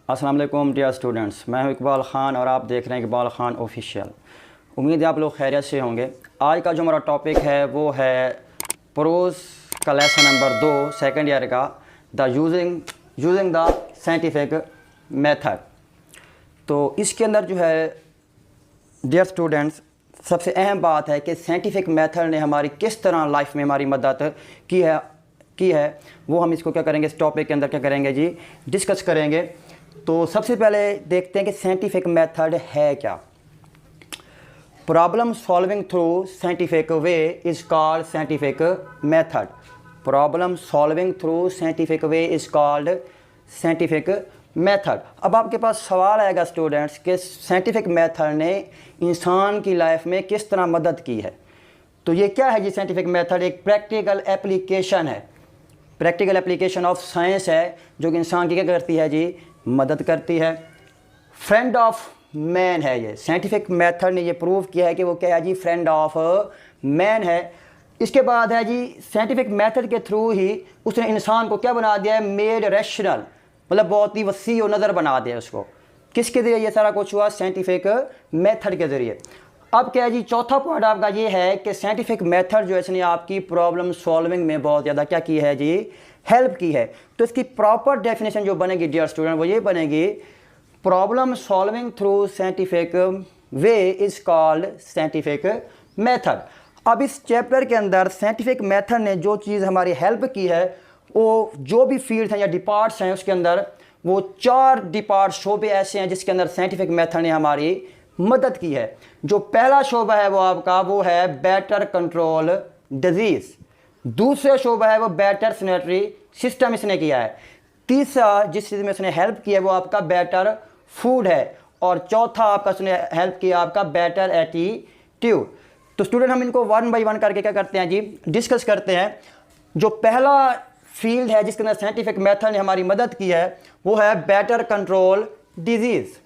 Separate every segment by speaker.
Speaker 1: अस्सलाम वालेकुम dear students, मैं हूं इकबाल ख़ान और आप देख रहे हैं इकबाल ख़ान ऑफिशियल। उम्मीद है आप लोग खैरियत से होंगे। आज का जो हमारा टॉपिक है वो है प्रोज का लेसन नंबर 2 सेकंड ईयर का, the using the scientific method. तो इसके अंदर जो है डियर स्टूडेंट्स, सबसे अहम बात है कि साइंटिफिक मेथड ने हमारी किस तरह लाइफ में हमारी मदद की है वो हम इसको क्या करेंगे, इस टॉपिक के अंदर क्या करेंगे जी, डिस्कस करेंगे। तो सबसे पहले देखते हैं कि साइंटिफिक मेथड है क्या। Problem solving through scientific way is called scientific method. Problem solving through scientific way is called scientific method. अब आपके पास सवाल आएगा स्टूडेंट्स कि साइंटिफिक मेथड ने इंसान की लाइफ में किस तरह मदद की है। तो ये क्या है जी साइंटिफिक मेथड? एक प्रैक्टिकल एप्लीकेशन है, प्रैक्टिकल एप्लीकेशन ऑफ साइंस है जो कि इंसान की क्या करती है जी, मदद करती है। फ्रेंड ऑफ मैन है ये। साइंटिफिक मेथड ने ये प्रूव किया है कि वो क्या है जी, फ्रेंड ऑफ मैन है। इसके बाद है जी, साइंटिफिक मेथड के थ्रू ही उसने इंसान को क्या बना दिया है, मेड रैशनल, मतलब बहुत ही वसी और नज़र बना दिया उसको। किसके ज़रिए ये सारा कुछ हुआ? साइंटिफिक मेथड के ज़रिए। अब क्या है जी, चौथा पॉइंट आपका ये है कि साइंटिफिक मेथड जो है इसने आपकी प्रॉब्लम सॉल्विंग में बहुत ज़्यादा क्या की है जी, हेल्प की है। तो इसकी प्रॉपर डेफिनेशन जो बनेगी डियर स्टूडेंट वो ये बनेगी, problem solving through scientific way is called scientific method. अब इस चैप्टर के अंदर साइंटिफिक मेथड ने जो चीज़ हमारी हेल्प की है, वो जो भी फील्ड हैं या डिपार्ट्स हैं उसके अंदर, वो 4 डिपार्ट शोबे ऐसे हैं जिसके अंदर साइंटिफिक मेथड ने हमारी मदद की है। जो पहला शोबा है वो आपका वो है बेटर कंट्रोल डिजीज़। दूसरा शोबा है वो बेटर सैनिटरी सिस्टम इसने किया है। तीसरा जिस चीज़ में उसने हेल्प किया है वो आपका बेटर फूड है। और चौथा आपका उसने हेल्प किया आपका बेटर एटीट्यूड। तो स्टूडेंट हम इनको 1 बाय 1 करके क्या करते हैं जी, डिस्कस करते हैं। जो पहला फील्ड है जिसके अंदर साइंटिफिक मेथड ने हमारी मदद की है वो है बेटर कंट्रोल डिजीज़।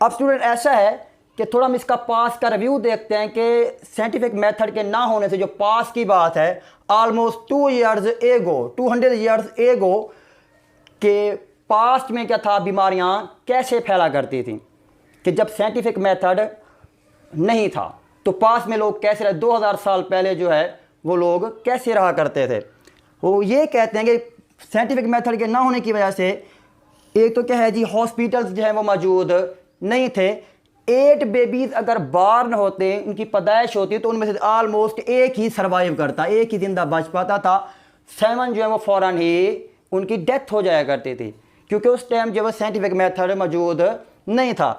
Speaker 1: अब स्टूडेंट ऐसा है कि थोड़ा हम इसका पास का रिव्यू देखते हैं कि साइंटिफिक मेथड के ना होने से जो पास की बात है, ऑलमोस्ट 200 ईयर्स एगो के पास्ट में क्या था, बीमारियां कैसे फैला करती थी कि जब साइंटिफिक मेथड नहीं था तो पास्ट में लोग कैसे रहे, 2000 साल पहले जो है वो लोग कैसे रहा करते थे। वो ये कहते हैं कि साइंटिफिक मेथड के ना होने की वजह से एक तो क्या है जी, हॉस्पिटल्स जो हैं वो मौजूद नहीं थे। 8 बेबीज़ अगर बार्न होते, उनकी पैदाइश होती तो उनमें से ऑलमोस्ट एक ही सर्वाइव करता, एक ही जिंदा बच पाता था। 7 जो है वो फ़ौरन ही उनकी डेथ हो जाया करती थी क्योंकि उस टाइम जो है साइंटिफिक मेथड मौजूद नहीं था।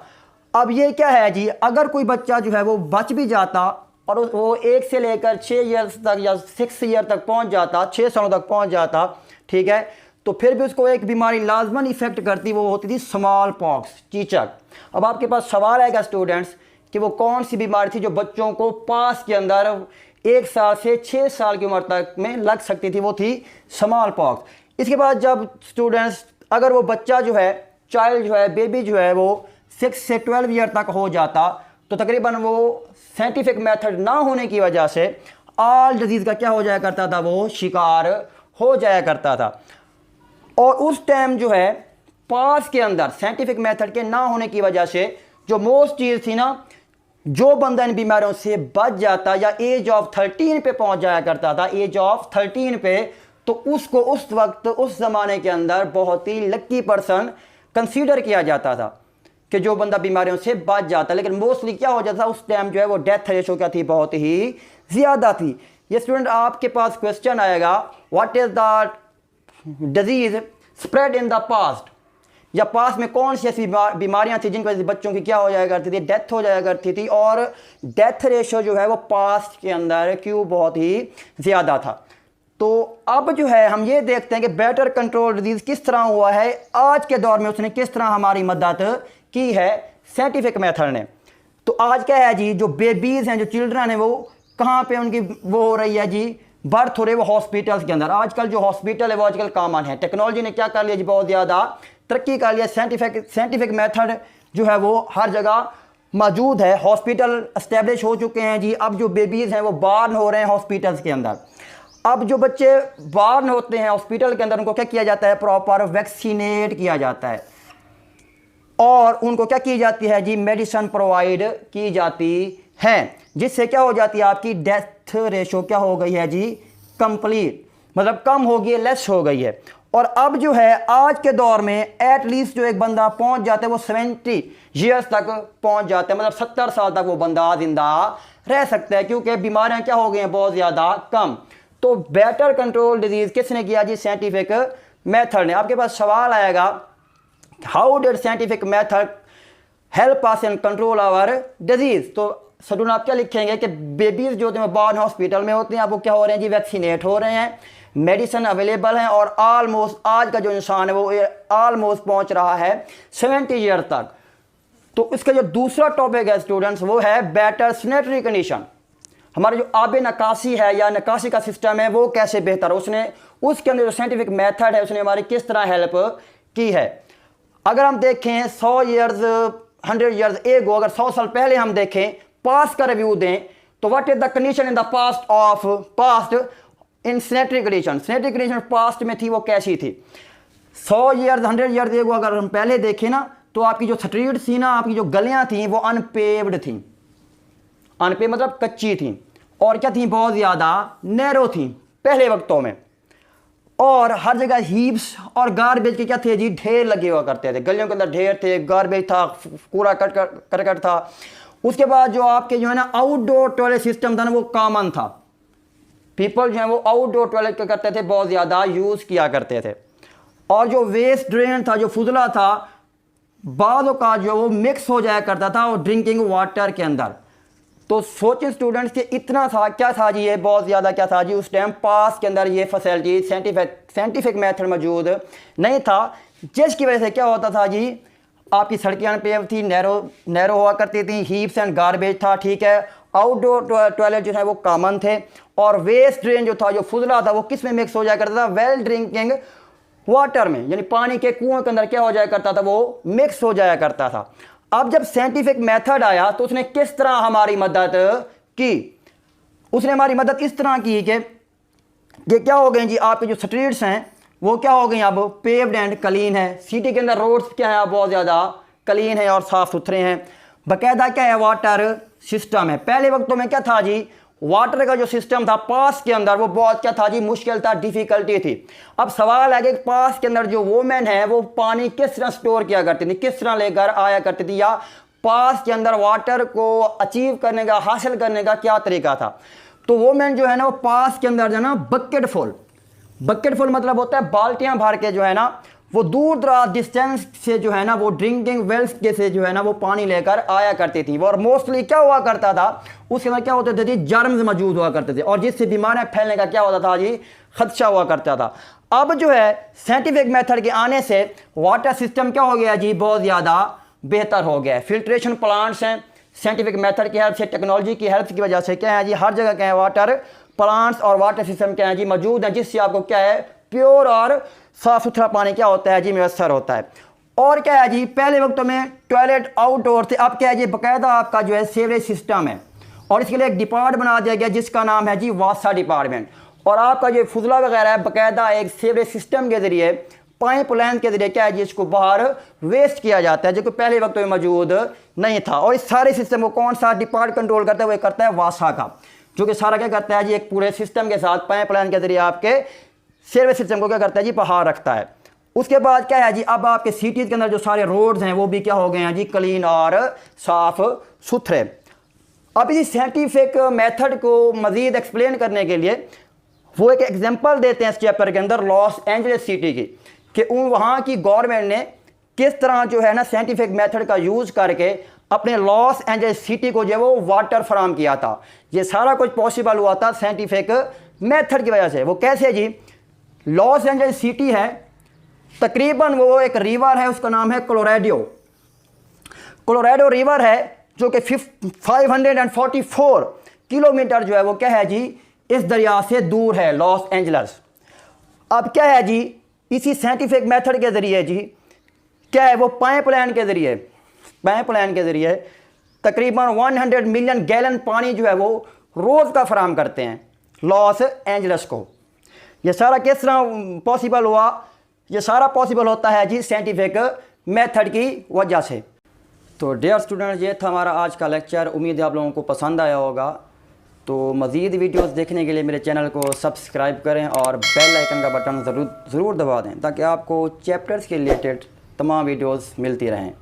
Speaker 1: अब ये क्या है जी, अगर कोई बच्चा जो है वो बच भी जाता और वो 1 से लेकर 6 ईयर्स तक या 6 ईयर तक पहुँच जाता, 6 सालों तक पहुँच जाता, ठीक है, तो फिर भी उसको एक बीमारी लाजमन इफेक्ट करती, वो होती थी स्मॉल पॉक्स, चीचक। अब आपके पास सवाल आएगा स्टूडेंट्स कि वो कौन सी बीमारी थी जो बच्चों को पास के अंदर 1 साल से 6 साल की उम्र तक में लग सकती थी, वो थी स्मॉल पॉक्स। इसके बाद जब स्टूडेंट्स, अगर वो बच्चा जो है, चाइल्ड जो है, बेबी जो है वो 6 से 12 ईयर तक हो जाता तो तकरीबन वो साइंटिफिक मेथड ना होने की वजह से ऑल डिजीज़ का क्या हो जाया करता था, वो शिकार हो जाया करता था। और उस टाइम जो है पास के अंदर साइंटिफिक मेथड के ना होने की वजह से जो मोस्ट चीज़ थी ना, जो बंदा इन बीमारियों से बच जाता या एज ऑफ 13 पे पहुंच जाया करता था, एज ऑफ 13 पे, तो उसको उस वक्त उस ज़माने के अंदर बहुत ही लक्की पर्सन कंसीडर किया जाता था कि जो बंदा बीमारियों से बच जाता। लेकिन मोस्टली क्या हो जाता था उस टाइम जो है वो डेथ रेशो क्या थी, बहुत ही ज़्यादा थी। ये स्टूडेंट आपके पास क्वेश्चन आएगा, what is the disease spread in the past, या पास्ट में कौन सी ऐसी बीमारियां थी जिनकी वजह से बच्चों की क्या हो जाया करती थी, डेथ हो जाया करती थी, और डेथ रेशो जो है वो पास्ट के अंदर क्यों बहुत ही ज़्यादा था। तो अब जो है हम ये देखते हैं कि बेटर कंट्रोल डिजीज़ किस तरह हुआ है आज के दौर में, उसने किस तरह हमारी मदद की है साइंटिफिक मेथड ने। तो आज क्या है जी, जो बेबीज़ हैं, जो चिल्ड्रन हैं, वो कहाँ पे उनकी वो हो रही है जी, बर्थ हो रही है वो हॉस्पिटल्स के अंदर। आजकल जो हॉस्पिटल है वो आजकल कॉमन है, टेक्नोलॉजी ने क्या कर लिया जी, बहुत ज़्यादा तरक्की कर लिया। साइंटिफिक मेथड जो है वो हर जगह मौजूद है, हॉस्पिटल एस्टेब्लिश हो चुके हैं जी। अब जो बेबीज़ हैं वो बार्न हो रहे हैं हॉस्पिटल्स के अंदर। अब जो बच्चे बार्न होते हैं हॉस्पिटल के अंदर, उनको क्या किया जाता है, प्रॉपर वैक्सीनेट किया जाता है। और उनको क्या की जाती है जी, मेडिसिन प्रोवाइड की जाती है, जिससे क्या हो जाती है आपकी डेथ रेशो क्या हो गई है जी, कंप्लीट, मतलब कम हो गई है, लेस हो गई है। और अब जो है आज के दौर में एटलीस्ट जो एक बंदा पहुंच जाता है वो 70 ईयर्स तक पहुंच जाता है, मतलब 70 साल तक वो बंदा जिंदा रह सकता है, क्योंकि बीमारियां क्या हो गई हैं, बहुत ज़्यादा कम। तो बेटर कंट्रोल डिजीज किसने किया जी, साइंटिफिक मेथड ने। आपके पास सवाल आएगा, how did scientific method help us in control our disease. तो स्टूडेंट आप क्या लिखेंगे कि बेबीज जो होते हैं बॉर्न हॉस्पिटल में होते हैं, अब वो क्या हो रहे हैं जी, वैक्सीनेट हो रहे हैं, मेडिसिन अवेलेबल हैं, और ऑलमोस्ट आज का जो इंसान है वो ऑलमोस्ट पहुंच रहा है 70 ईयर तक। तो इसका जो दूसरा टॉपिक है स्टूडेंट्स वो है बेटर सैनिटरी कंडीशन। हमारा जो आब नकाशी है या नकाशी का सिस्टम है वो कैसे बेहतर, उसने उसके अंदर जो साइंटिफिक मेथड है उसने हमारी किस तरह हेल्प की है। अगर हम देखें 100 ईयर्स 100 ईयर्स एगो, अगर 100 साल पहले हम देखें, पास्ट का रिव्यू दें, तो what is the condition in the past in sanitary condition. Sanitary condition past में थी वो कैसी थी। 100 ईयर्स 100 ईयर्स एगो अगर हम पहले देखें ना, तो आपकी जो स्ट्रीट थी ना, आपकी जो गलियां थी वो अनपेव्ड थी, अनपेव्ड मतलब कच्ची थी, और क्या थी, बहुत ज़्यादा नैरो थी पहले वक्तों में, और हर जगह हीप्स और गार्बेज के क्या थे जी, ढेर लगे हुआ करते थे, गलियों के अंदर ढेर थे, गार्बेज था, कूड़ा करकट था। उसके बाद जो आपके जो है ना आउटडोर टॉयलेट सिस्टम था ना वो कॉमन था, पीपल जो है वो आउटडोर टॉयलेट क्या करते थे, बहुत ज़्यादा यूज़ किया करते थे। और जो वेस्ट ड्रेन था, जो फुजला था, बालों का जो वो मिक्स हो जाया करता था और ड्रिंकिंग वाटर के अंदर। तो सोचें स्टूडेंट्स कि इतना था, क्या था जी, ये बहुत ज़्यादा क्या था जी, उस टाइम पास के अंदर ये फैसिलिटी साइंटिफिक मेथड मौजूद नहीं था, जिसकी वजह से क्या होता था जी, आपकी सड़कें अनपेव थी, नैरो हुआ करती थी, हीप्स एंड गार्बेज था, ठीक है, आउटडोर टॉयलेट जो है वो कॉमन थे, और वेस्ट ड्रेन जो था, जो फुजला था, वो किस में मिक्स हो जाया करता था, वेल ड्रिंकिंग वाटर में, यानी पानी के कुओं के अंदर क्या हो जाया करता था, वो मिक्स हो जाया करता था। अब जब साइंटिफिक मेथड आया तो उसने किस तरह हमारी मदद की, उसने हमारी मदद इस तरह की कि ये क्या हो गए जी, आपके जो स्ट्रीट्स हैं वो क्या हो गई, अब पेव्ड एंड क्लीन है, सिटी के अंदर रोड्स क्या है, बहुत ज़्यादा क्लीन है और साफ़ सुथरे हैं, बाकायदा क्या है, वाटर सिस्टम है। पहले वक्तों में क्या था जी, वाटर का जो सिस्टम था पास के अंदर वो बहुत क्या था जी, मुश्किल था, डिफिकल्टी थी। अब सवाल है कि पास के अंदर जो वोमेन है वो पानी किस तरह स्टोर किया करती थी, किस तरह लेकर आया करती थी, या पास के अंदर वाटर को अचीव करने का, हासिल करने का क्या तरीका था। तो वोमेन जो है ना वो पास के अंदर जो है ना बकेटफुल मतलब होता है बाल्टियां भर के जो है ना वो दूर दराज डिस्टेंस से जो है ना वो ड्रिंकिंग वेल्स के से जो है ना वो पानी लेकर आया करती थी। और मोस्टली क्या हुआ करता था, उसके अंदर क्या होते थे जी, जर्म्स मौजूद हुआ करते थे, और जिससे बीमारियां फैलने का क्या होता था जी, खदशा हुआ करता था। अब जो है साइंटिफिक मेथड के आने से वाटर सिस्टम क्या हो गया जी, बहुत ज़्यादा बेहतर हो गया है। फिल्ट्रेशन प्लांट्स हैं, साइंटिफिक मेथड की हेल्प से, टेक्नोलॉजी की हेल्प की वजह से क्या है जी, हर जगह क्या है, वाटर प्लांट्स और वाटर सिस्टम क्या है जी, मौजूद हैं, जिससे आपको क्या है, प्योर और साफ सुथरा पानी क्या होता है जी, मैसर होता है। और क्या है जी, पहले वक्त में टॉयलेट आउटडोर थे, अब क्या है जी, बाकायदा आपका जो है सीवरेज सिस्टम है, और इसके लिए एक डिपार्टमेंट बना दिया गया जिसका नाम है जी वासा डिपार्टमेंट। और आपका जो फुजला वगैरह है बाकायदा एक सीवरेज सिस्टम के जरिए, पाइप लाइन के जरिए क्या है जी, इसको बाहर वेस्ट किया जाता है, जो कि पहले वक्त में मौजूद नहीं था। और इस सारे सिस्टम को कौन सा डिपार्ट कंट्रोल करता है, वो करता है वासा का, जो कि सारा क्या करता है जी, एक पूरे सिस्टम के साथ पाइप लाइन के जरिए आपके सर्विस सिस्टम को क्या करता है जी, बाहर रखता है। उसके बाद क्या है जी, अब आपके सिटीज़ के अंदर जो सारे रोड्स हैं वो भी क्या हो गए हैं जी, क्लीन और साफ सुथरे। अब इसी साइंटिफिक मेथड को मज़ीद एक्सप्लेन करने के लिए वो एक एग्जांपल देते हैं इस चैप्टर के अंदर लॉस एंजलिस सिटी की, कि वहाँ की गवर्नमेंट ने किस तरह जो है ना साइंटिफिक मेथड का यूज़ करके अपने लॉस एंजलिस सिटी को जो है वो वाटर फराम किया था। ये सारा कुछ पॉसिबल हुआ था साइंटिफिक मेथड की वजह से। वो कैसे जी, लॉस एंजलिस सिटी है, तकरीबन वो एक रिवर है, उसका नाम है कोलोराडो रिवर है, जो कि 544 किलोमीटर जो है वो क्या है जी, इस दरिया से दूर है लॉस एंजल्स। अब क्या है जी, इसी साइंटिफिक मेथड के ज़रिए जी क्या है, वो पाइपलाइन के ज़रिए तकरीबन 100 मिलियन गैलन पानी जो है वो रोज़ का फराम करते हैं लॉस एंजल्स को। ये सारा किस तरह पॉसिबल हुआ, ये सारा पॉसिबल होता है जी साइंटिफिक मेथड की वजह से। तो डियर स्टूडेंट, ये था हमारा आज का लेक्चर। उम्मीद है आप लोगों को पसंद आया होगा। तो मज़ीद वीडियोस देखने के लिए मेरे चैनल को सब्सक्राइब करें और बेल आइकन का बटन ज़रूर दबा दें, ताकि आपको चैप्टर्स के रिलेटेड तमाम वीडियोस मिलती रहें।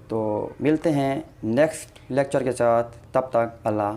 Speaker 1: तो मिलते हैं नेक्स्ट लेक्चर के साथ, तब तक अल्लाह